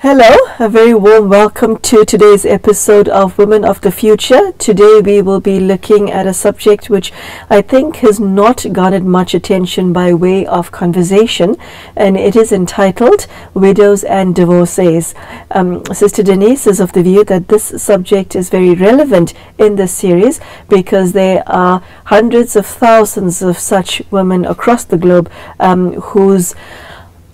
Hello, a very warm welcome to today's episode of Women of the Future. Today we will be looking at a subject which I think has not garnered much attention by way of conversation, and it is entitled Widows and Divorcees. Sister Denise is of the view that this subject is very relevant in this series because there are hundreds of thousands of such women across the globe whose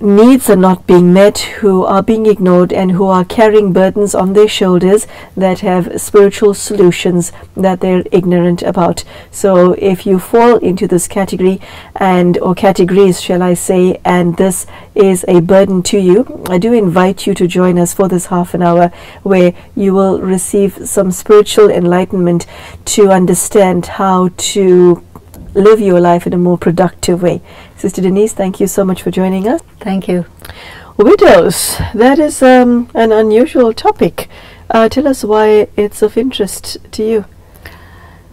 needs are not being met, who are being ignored, and who are carrying burdens on their shoulders that have spiritual solutions that they're ignorant about. So if you fall into this category or categories, shall I say, and this is a burden to you, I do invite you to join us for this half an hour where you will receive some spiritual enlightenment to understand how to live your life in a more productive way. Sister Denise, thank you so much for joining us. Thank you. Widows, that is an unusual topic. Tell us why it's of interest to you.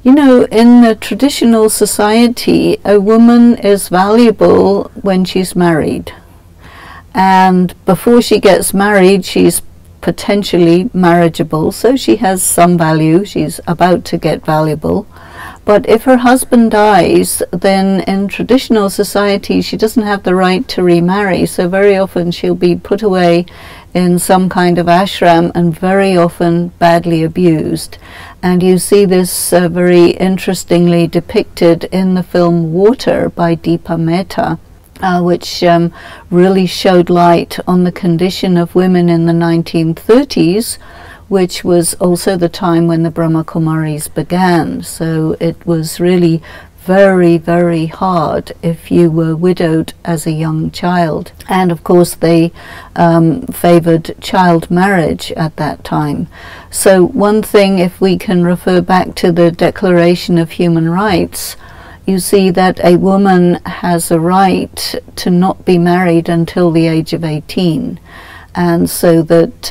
You know, in the traditional society, a woman is valuable when she's married. And before she gets married, she's potentially marriageable, so she has some value. She's about to get valuable. But if her husband dies, then in traditional society she doesn't have the right to remarry, so very often she'll be put away in some kind of ashram and very often badly abused. And you see this very interestingly depicted in the film Water by Deepa Mehta, which really showed light on the condition of women in the 1930s, which was also the time when the Brahma kumaris began. So it was really very, very hard if you were widowed as a young child. And of course they favored child marriage at that time. So one thing, if we can refer back to the Declaration of Human Rights, you see that a woman has a right to not be married until the age of 18. And so that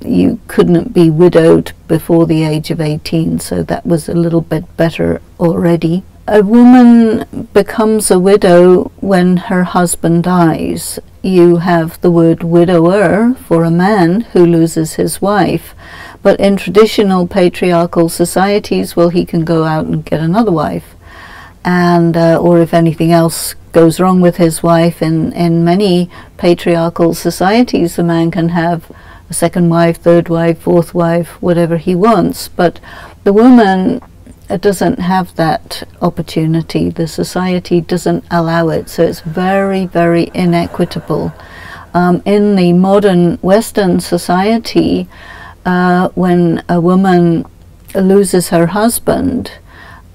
you couldn't be widowed before the age of 18, so that was a little bit better already. A woman becomes a widow when her husband dies. You have the word widower for a man who loses his wife, but in traditional patriarchal societies, well, he can go out and get another wife. And or if anything else goes wrong with his wife, in many patriarchal societies a man can have a second wife, third wife, fourth wife, whatever he wants, but the woman doesn't have that opportunity. The society doesn't allow it, so it's very, very inequitable. In the modern Western society, when a woman loses her husband,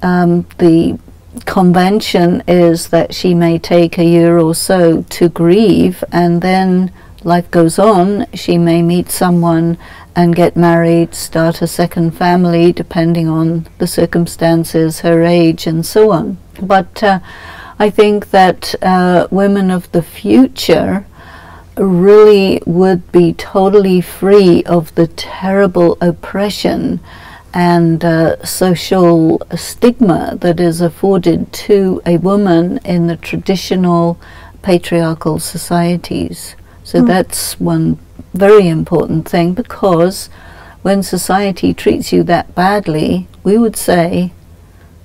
the convention is that she may take a year or so to grieve, and then life goes on. She may meet someone and get married, start a second family, depending on the circumstances, her age, and so on. But I think that women of the future really would be totally free of the terrible oppression and social stigma that is afforded to a woman in the traditional patriarchal societies. So that's one very important thing, because when society treats you that badly, we would say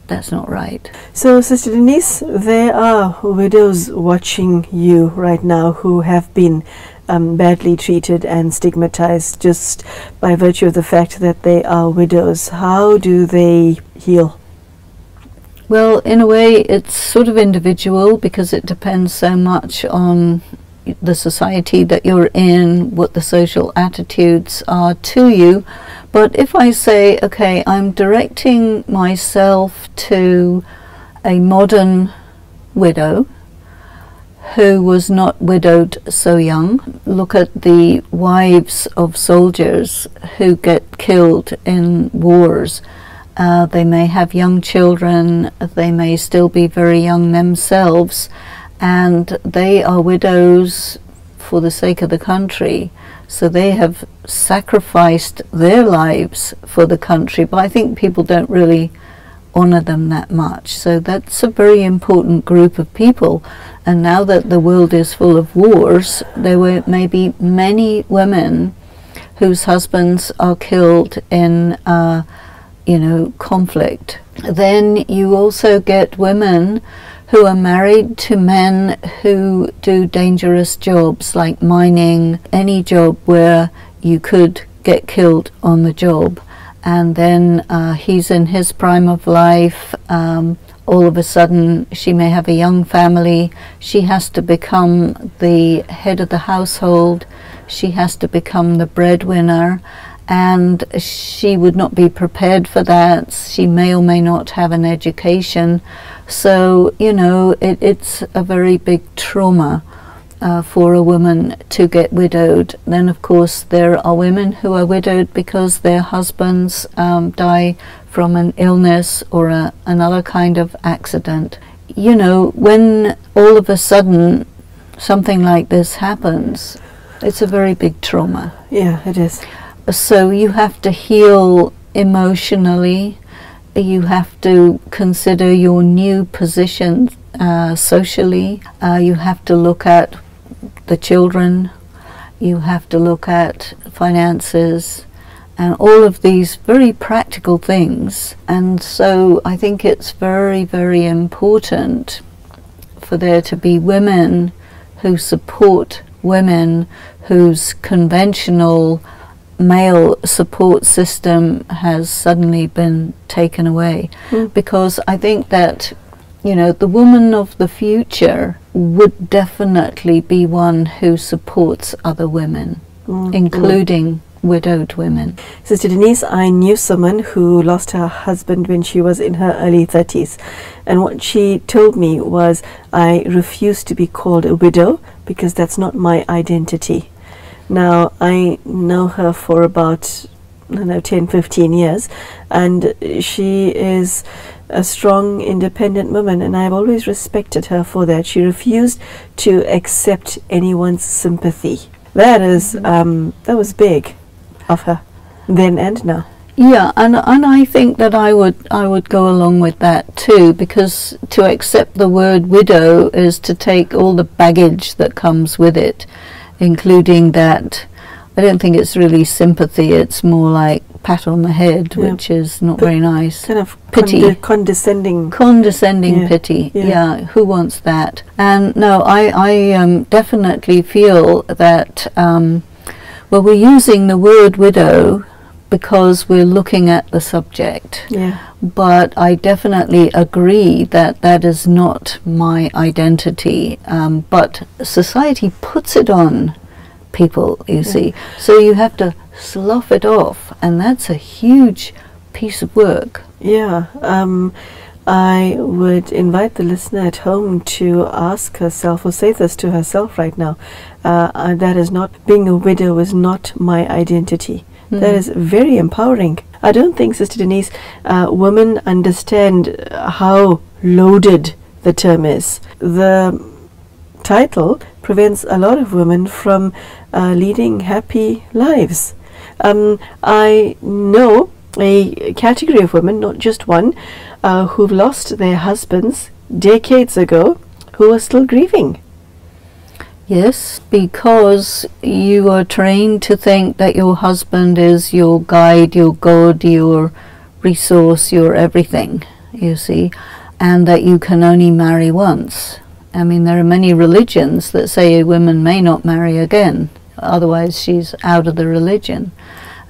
that's not right. So, Sister Denise, there are widows watching you right now who have been badly treated and stigmatized just by virtue of the fact that they are widows. How do they heal? Well, in a way it's sort of individual, because it depends so much on the society that you're in, what the social attitudes are to you. But if I say, okay, I'm directing myself to a modern widow who was not widowed so young. Look at the wives of soldiers who get killed in wars. They may have young children, they may still be very young themselves, and they are widows for the sake of the country. So they have sacrificed their lives for the country, but I think people don't really honor them that much. So that's a very important group of people. And now that the world is full of wars, there were maybe many women whose husbands are killed in, conflict. Then you also get women who are married to men who do dangerous jobs like mining, any job where you could get killed on the job. And then he's in his prime of life. All of a sudden she may have a young family. She has to become the head of the household. She has to become the breadwinner, and she would not be prepared for that. She may or may not have an education. So, it's a very big trauma for a woman to get widowed. Then, of course, there are women who are widowed because their husbands die from an illness or another kind of accident. When all of a sudden something like this happens, it's a very big trauma. Yeah, it is. So you have to heal emotionally. You have to consider your new position socially. You have to look at the children. You have to look at finances and all of these very practical things. And so I think it's very, very important for there to be women who support women whose conventional male support system has suddenly been taken away. Because I think that the woman of the future would definitely be one who supports other women, including widowed women. Sister Denise, I knew someone who lost her husband when she was in her early 30s, and what she told me was, I refuse to be called a widow because that's not my identity. Now, I know her for about 10-15 years, and she is a strong, independent woman, and I've always respected her for that. She refused to accept anyone's sympathy. That was big of her, then and now. Yeah, and I think that I would go along with that too, because to accept the word widow is to take all the baggage that comes with it, including that. I don't think it's really sympathy, it's more like pat on the head, which is not very nice. Kind of pity. Condescending Pity. Yeah, who wants that? And no, I definitely feel that we're using the word widow because we're looking at the subject. Yeah. But I definitely agree that that is not my identity. But society puts it on people, you see. So you have to slough it off, and that's a huge piece of work. Yeah. I would invite the listener at home to ask herself, or say this to herself right now, that is not, being a widow is not my identity. That is very empowering. I don't think, Sister Denise, women understand how loaded the term is. The title prevents a lot of women from leading happy lives. I know a category of women, not just one, who've lost their husbands decades ago, who are still grieving. Yes, because you are trained to think that your husband is your guide, your God, your resource, your everything, you see, and that you can only marry once. I mean, there are many religions that say a woman may not marry again, otherwise she's out of the religion.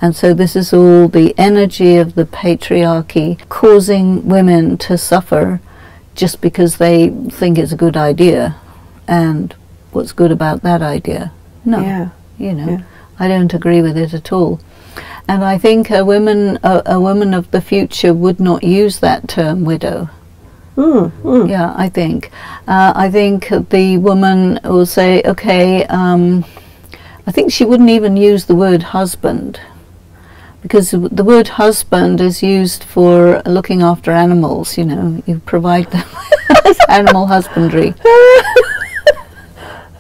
And so this is all the energy of the patriarchy causing women to suffer just because they think it's a good idea. And what's good about that idea? No, I don't agree with it at all. And I think a woman of the future would not use that term widow. Yeah, I think the woman will say, okay, I think she wouldn't even use the word husband, because the word husband is used for looking after animals, you provide them with animal husbandry.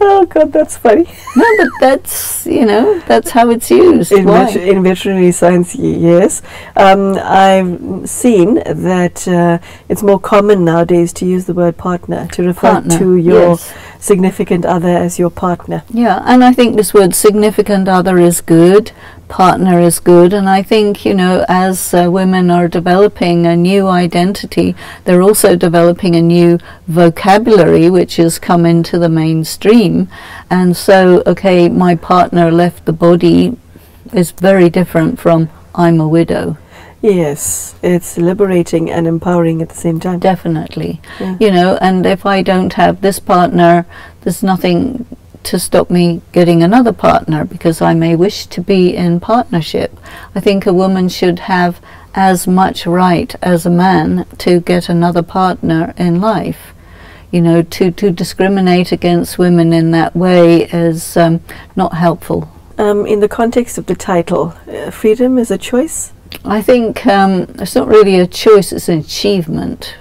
Oh God, that's funny. No, but that's, that's how it's used. In veterinary science, yes. I've seen that it's more common nowadays to use the word partner to refer to your significant other as your partner. Yeah, and I think this word significant other is good, partner is good, and I think, you know, as women are developing a new identity, they're also developing a new vocabulary which has come into the mainstream. And so, okay, my partner left the body is very different from I'm a widow. Yes, it's liberating and empowering at the same time. Definitely. Yeah. You know, and if I don't have this partner, there's nothing to stop me getting another partner, because I may wish to be in partnership. I think a woman should have as much right as a man to get another partner in life. You know, to discriminate against women in that way is not helpful. In the context of the title, freedom is a choice? I think it's not really a choice, it's an achievement,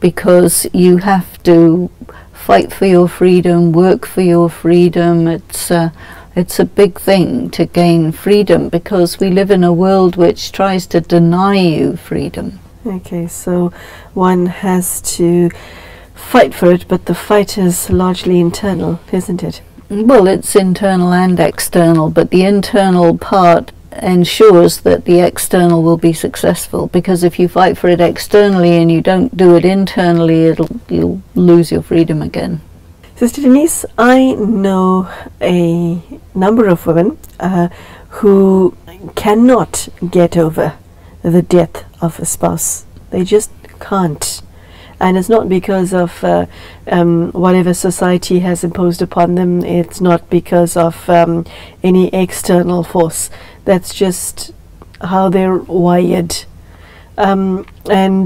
because you have to fight for your freedom, work for your freedom. It's a big thing to gain freedom, because we live in a world which tries to deny you freedom. Okay, so one has to fight for it, but the fight is largely internal, isn't it? Well, it's internal and external, but the internal part ensures that the external will be successful, because if you fight for it externally and you don't do it internally, you'll lose your freedom again. Sister Denise, I know a number of women who cannot get over the death of a spouse. They just can't. And it's not because of whatever society has imposed upon them. It's not because of any external force. That's just how they're wired. And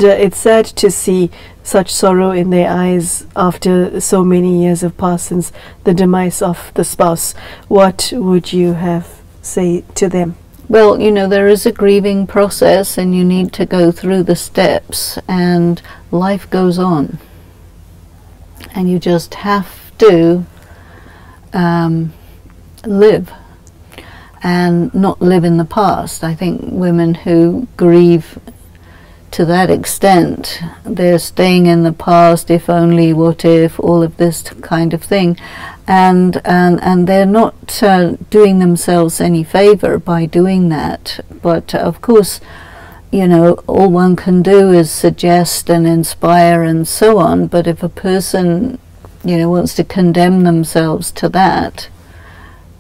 it's sad to see such sorrow in their eyes after so many years have passed since the demise of the spouse. What would you have say to them? Well, you know, there is a grieving process and you need to go through the steps, and life goes on. And you just have to live and not live in the past. I think women who grieve to that extent, they're staying in the past, if only, what if, all of this kind of thing, and they're not doing themselves any favor by doing that. But of course, you know, all one can do is suggest and inspire and so on, but if a person, you know, wants to condemn themselves to that,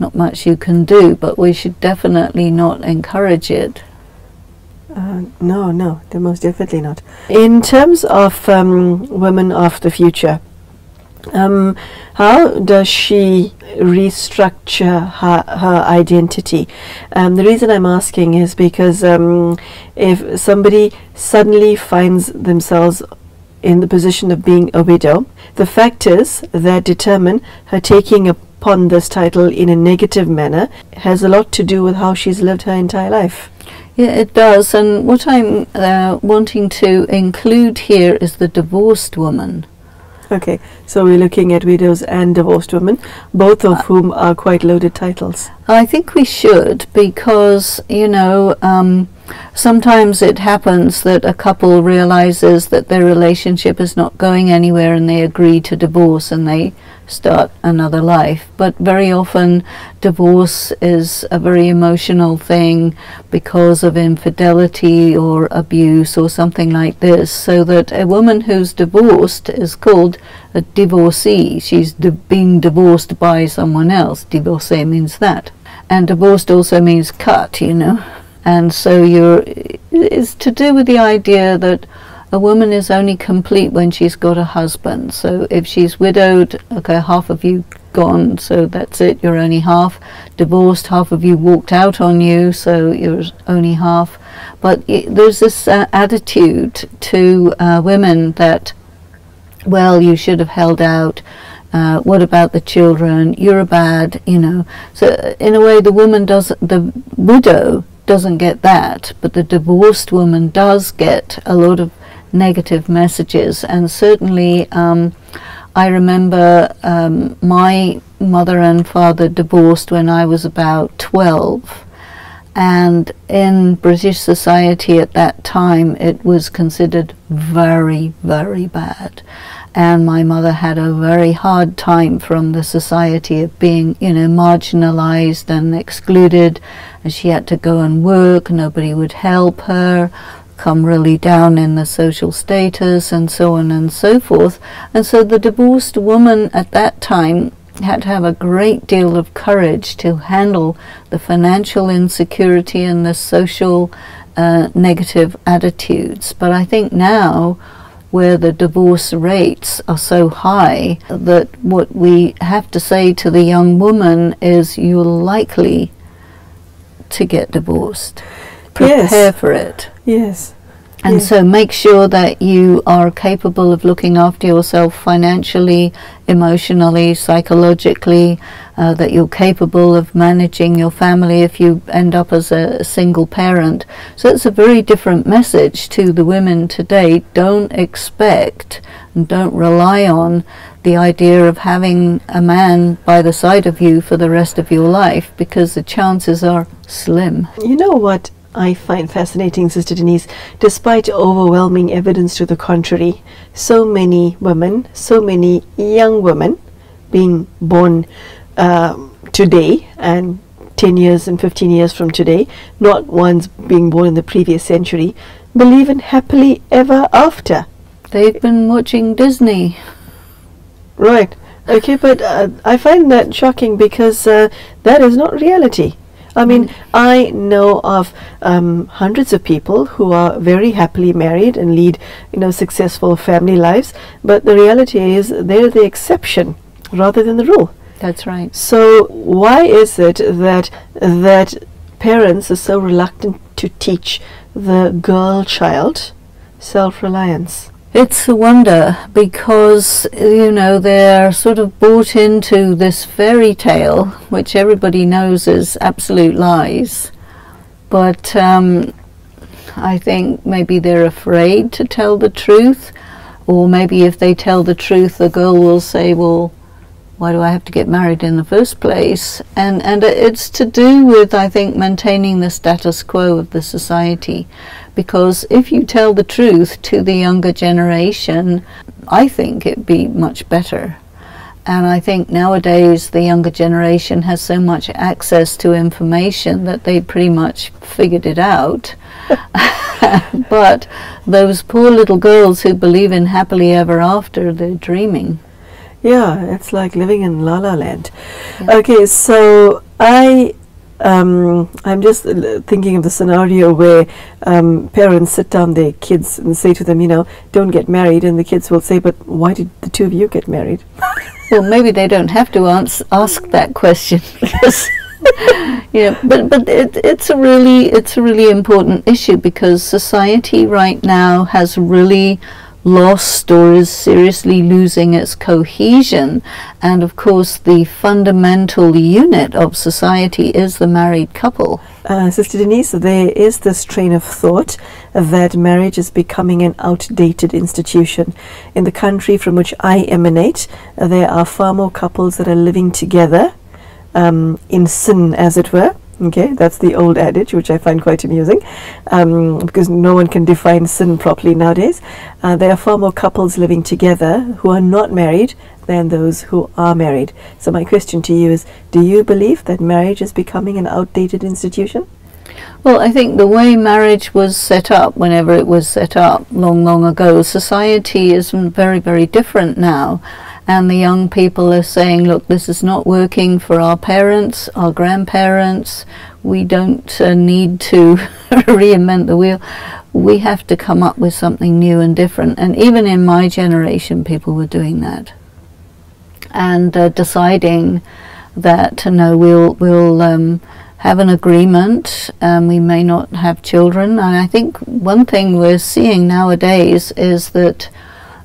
not much you can do. But we should definitely not encourage it. No, they're most definitely not. In terms of women of the future, how does she restructure her identity? The reason I'm asking is because if somebody suddenly finds themselves in the position of being a widow, the factors that determine her taking upon this title in a negative manner has a lot to do with how she's lived her entire life. Yeah, it does. And what I'm wanting to include here is the divorced woman. Okay, so we're looking at widows and divorced women, both of whom are quite loaded titles. I think we should, because, you know, sometimes it happens that a couple realizes that their relationship is not going anywhere and they agree to divorce and they start another life. But very often divorce is a very emotional thing because of infidelity or abuse or something like this, so that a woman who's divorced is called a divorcee. She's being divorced by someone else. Divorcee means that. And divorced also means cut, you know. And so it's to do with the idea that a woman is only complete when she's got a husband. So if she's widowed, okay, half of you gone, so that's it, you're only half. Divorced, half of you walked out on you, so you're only half. But there's this attitude to women that, well, you should have held out. What about the children? You're bad, you know. So in a way, the widow doesn't get that, but the divorced woman does get a lot of negative messages. And certainly I remember my mother and father divorced when I was about 12, and in British society at that time it was considered very, very bad. And my mother had a very hard time from the society of being, marginalized and excluded, and she had to go and work, nobody would help her, come really down in the social status, and so on and so forth. And so the divorced woman at that time had to have a great deal of courage to handle the financial insecurity and the social negative attitudes. But I think now, where the divorce rates are so high, that what we have to say to the young woman is, you're likely to get divorced. Prepare for it. Yes. And so make sure that you are capable of looking after yourself financially, emotionally, psychologically, that you're capable of managing your family if you end up as a single parent. So it's a very different message to the women today. Don't expect and don't rely on the idea of having a man by the side of you for the rest of your life, because the chances are slim. You know what I find fascinating, Sister Denise? Despite overwhelming evidence to the contrary, so many women, so many young women being born today and 10 years and 15 years from today, not ones being born in the previous century, believe in happily ever after. They've been watching Disney. Right. Okay, but I find that shocking, because that is not reality. I mean, I know of hundreds of people who are very happily married and lead, successful family lives, but the reality is they're the exception rather than the rule. That's right. So why is it that parents are so reluctant to teach the girl child self-reliance? It's a wonder, because, they're sort of bought into this fairy tale, which everybody knows is absolute lies. But I think maybe they're afraid to tell the truth, or maybe if they tell the truth, the girl will say, well, why do I have to get married in the first place? And it's to do with, I think, maintaining the status quo of the society. Because if you tell the truth to the younger generation, I think it'd be much better. And I think nowadays the younger generation has so much access to information that they pretty much figured it out. But those poor little girls who believe in happily ever after, they're dreaming. Yeah, it's like living in La La Land. Yeah. Okay, so I'm just thinking of the scenario where parents sit down their kids and say to them, don't get married, and the kids will say, but why did the two of you get married? Well, maybe they don't have to ask that question, because but it's a really important issue, because society right now has really lost, or is seriously losing, its cohesion. And of course the fundamental unit of society is the married couple. Sister Denise, there is this train of thought that marriage is becoming an outdated institution. In the country from which I emanate, there are far more couples that are living together in sin, as it were. Okay, that's the old adage, which I find quite amusing, because no one can define sin properly nowadays. There are far more couples living together who are not married than those who are married. So my question to you is, do you believe that marriage is becoming an outdated institution? Well, I think the way marriage was set up, whenever it was set up long, long ago, society is very, very different now. And the young people are saying, look, this is not working for our parents, our grandparents. We don't need to reinvent the wheel. We have to come up with something new and different. And even in my generation, people were doing that. And deciding that, no, we'll have an agreement, we may not have children. And I think one thing we're seeing nowadays is that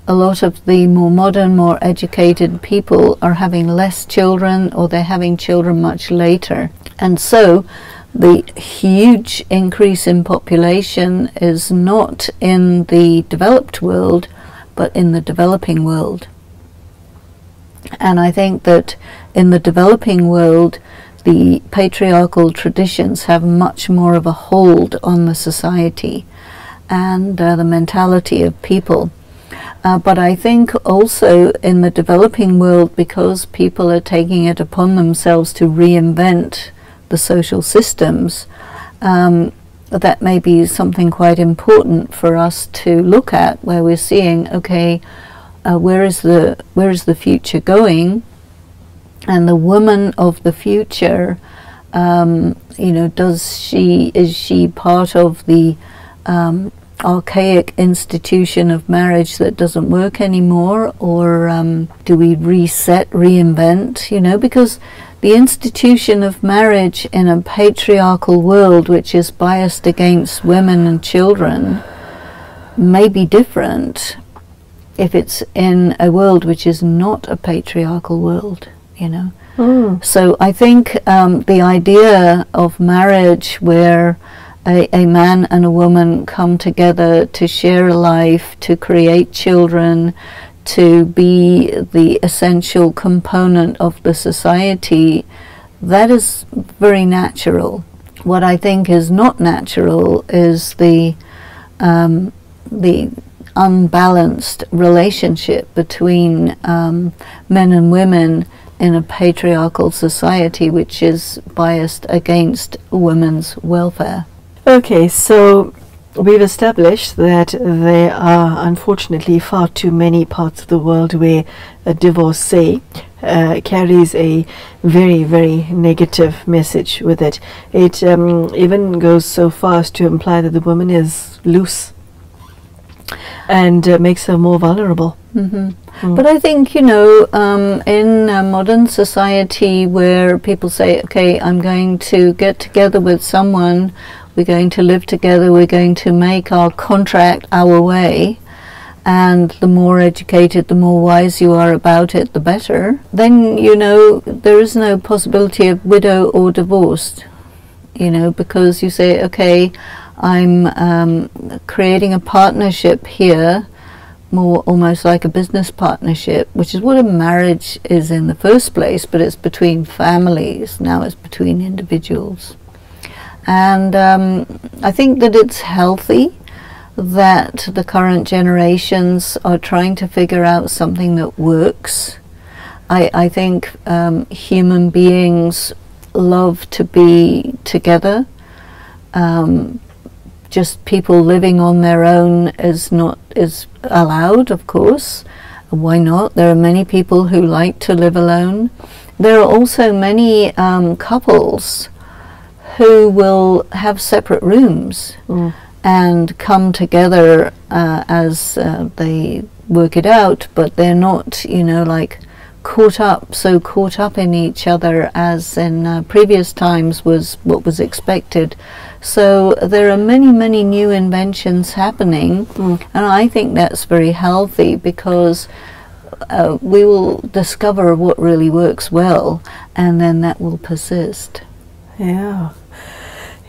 a lot of the more modern, more educated people are having less children, or they're having children much later. And so the huge increase in population is not in the developed world, but in the developing world. And I think that in the developing world, the patriarchal traditions have much more of a hold on the society and the mentality of people. But I think also in the developing world, because people are taking it upon themselves to reinvent the social systems, that may be something quite important for us to look at, where we're seeing, okay, where is the future going, and the woman of the future, you know, is she part of the archaic institution of marriage that doesn't work anymore, or do we reset, reinvent, you know, because the institution of marriage in a patriarchal world which is biased against women and children may be different if it's in a world which is not a patriarchal world, you know. So I think the idea of marriage where a man and a woman come together to share a life, to create children, to be the essential component of the society, that is very natural. What I think is not natural is the unbalanced relationship between men and women in a patriarchal society which is biased against women's welfare. Okay, so we've established that there are unfortunately far too many parts of the world where a divorcee carries a very, very negative message with it. It even goes so far as to imply that the woman is loose and makes her more vulnerable. But I think, you know, in modern society where people say, okay, I'm going to get together with someone, we're going to live together, we're going to make our contract our way, and the more educated, the more wise you are about it, the better, then, you know, there is no possibility of widow or divorced, you know, because you say, okay, I'm creating a partnership here, more almost like a business partnership, which is what a marriage is in the first place, but it's between families, now it's between individuals. And I think that it's healthy that the current generations are trying to figure out something that works. I think human beings love to be together. Just people living on their own is allowed, of course. Why not? There are many people who like to live alone. There are also many couples who will have separate rooms and come together as they work it out, but they're not, you know, like caught up in each other as in previous times was what was expected. So there are many, many new inventions happening, and I think that's very healthy, because we will discover what really works well, and then that will persist. Yeah.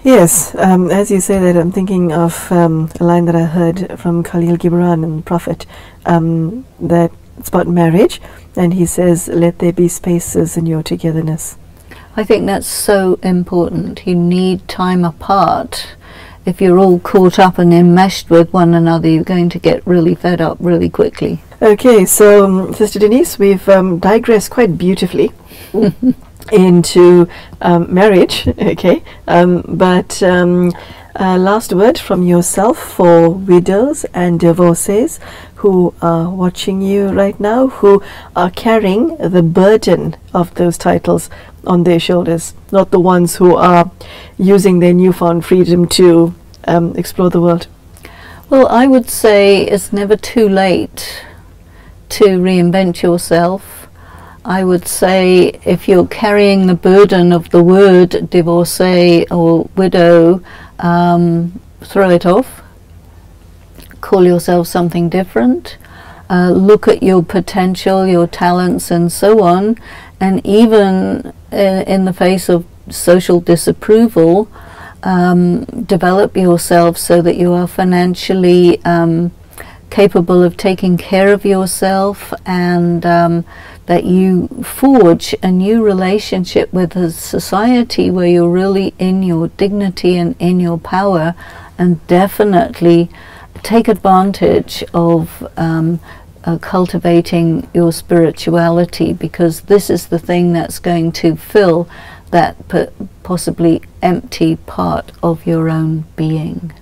Yes, as you say that, I'm thinking of a line that I heard from Khalil Gibran in Prophet, that it's about marriage, and he says, let there be spaces in your togetherness. I think that's so important. You need time apart. If you're all caught up and enmeshed with one another, you're going to get really fed up really quickly. Okay, so Sister Denise, we've digressed quite beautifully into marriage, okay, but last word from yourself for widows and divorcees who are watching you right now, who are carrying the burden of those titles on their shoulders, not the ones who are using their newfound freedom to explore the world. Well, I would say it's never too late to reinvent yourself. I would say if you're carrying the burden of the word divorcee or widow, throw it off. Call yourself something different. Look at your potential, your talents, and so on. And even in the face of social disapproval, develop yourself so that you are financially capable of taking care of yourself, and that you forge a new relationship with a society where you're really in your dignity and in your power, and definitely take advantage of cultivating your spirituality, because this is the thing that's going to fill that possibly empty part of your own being.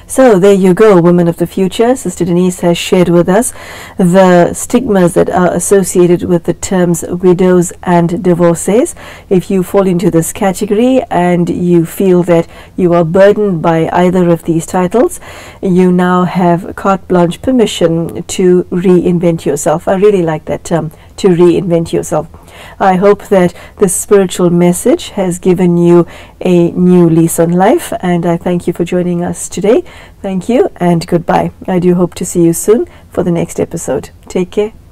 So there you go, women of the future. Sister Denise has shared with us the stigmas that are associated with the terms widows and divorcees. If you fall into this category and you feel that you are burdened by either of these titles, you now have carte blanche permission to reinvent yourself. I really like that term, to reinvent yourself. I hope that this spiritual message has given you a new lease on life, and I thank you for joining us today. Thank you and goodbye. I do hope to see you soon for the next episode. Take care.